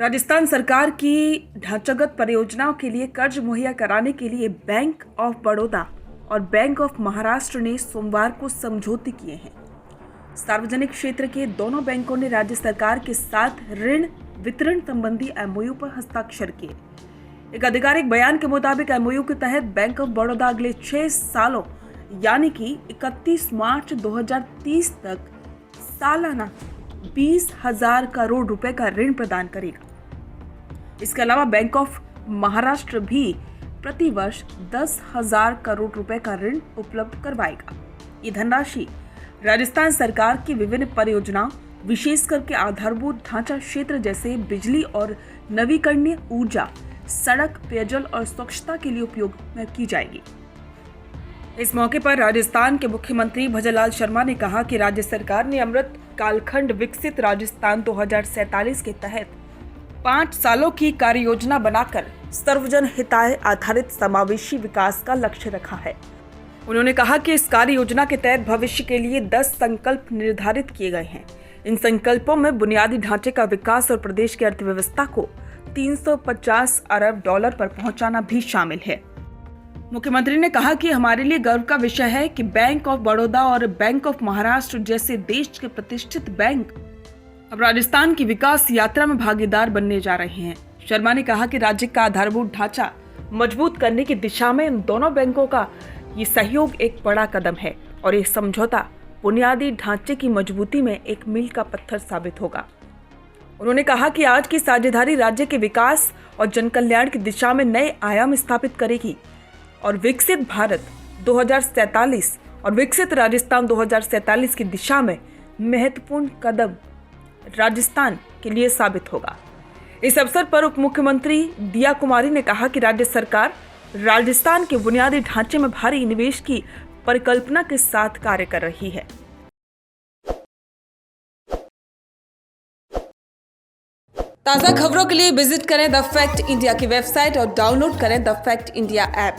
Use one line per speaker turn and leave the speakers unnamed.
राजस्थान सरकार की ढांचागत परियोजनाओं के लिए कर्ज मुहैया कराने के लिए बैंक ऑफ बड़ौदा और बैंक ऑफ महाराष्ट्र ने सोमवार को समझौते किए हैं। सार्वजनिक क्षेत्र के दोनों बैंकों ने राज्य सरकार के साथ ऋण वितरण संबंधी एमओयू पर हस्ताक्षर किए। एक आधिकारिक बयान के मुताबिक एमओयू के तहत बैंक ऑफ बड़ौदा अगले 6 सालों यानी कि 31 मार्च 2030 तक सालाना 20,000 करोड़ रुपए का ऋण प्रदान करेगा। इसके अलावा बैंक ऑफ महाराष्ट्र भी प्रति वर्ष 10,000 करोड़ रुपए का ऋण उपलब्ध करवाएगा। ये धनराशि राजस्थान सरकार की विभिन्न परियोजनाओं, विशेष करके आधारभूत ढांचा क्षेत्र जैसे बिजली और नवीकरणीय ऊर्जा, सड़क, पेयजल और स्वच्छता के लिए उपयोग में की जाएगी। इस मौके पर राजस्थान के मुख्यमंत्री भजनलाल शर्मा ने कहा कि राज्य सरकार ने अमृत कालखंड विकसित राजस्थान 2047 के तहत 5 सालों की कार्य योजना बनाकर सर्वजन हिताय आधारित समावेशी विकास का लक्ष्य रखा है। उन्होंने कहा कि इस कार्य योजना के तहत भविष्य के लिए 10 संकल्प निर्धारित किए गए हैं। इन संकल्पों में बुनियादी ढांचे का विकास और प्रदेश की अर्थव्यवस्था को 350 अरब डॉलर पर पहुंचाना भी शामिल है। मुख्यमंत्री ने कहा कि हमारे लिए गर्व का विषय है कि बैंक ऑफ बड़ौदा और बैंक ऑफ महाराष्ट्र जैसे देश के प्रतिष्ठित बैंक अब राजस्थान की विकास यात्रा में भागीदार बनने जा रहे हैं। शर्मा ने कहा कि राज्य का आधारभूत ढांचा मजबूत करने की दिशा में इन दोनों बैंकों का ये सहयोग एक बड़ा कदम है और ये समझौता बुनियादी ढांचे की मजबूती में एक मील का पत्थर साबित होगा। उन्होंने कहा कि आज की साझेदारी राज्य के विकास और जनकल्याण की दिशा में नए आयाम स्थापित करेगी और विकसित भारत 2047 और विकसित राजस्थान 2047 की दिशा में महत्वपूर्ण कदम राजस्थान के लिए साबित होगा। इस अवसर पर उप मुख्यमंत्री दिया कुमारी ने कहा कि राज्य सरकार राजस्थान के बुनियादी ढांचे में भारी निवेश की परिकल्पना के साथ कार्य कर रही है। ताज़ा खबरों के लिए विजिट करें द फैक्ट इंडिया की वेबसाइट और डाउनलोड करें द फैक्ट इंडिया ऐप।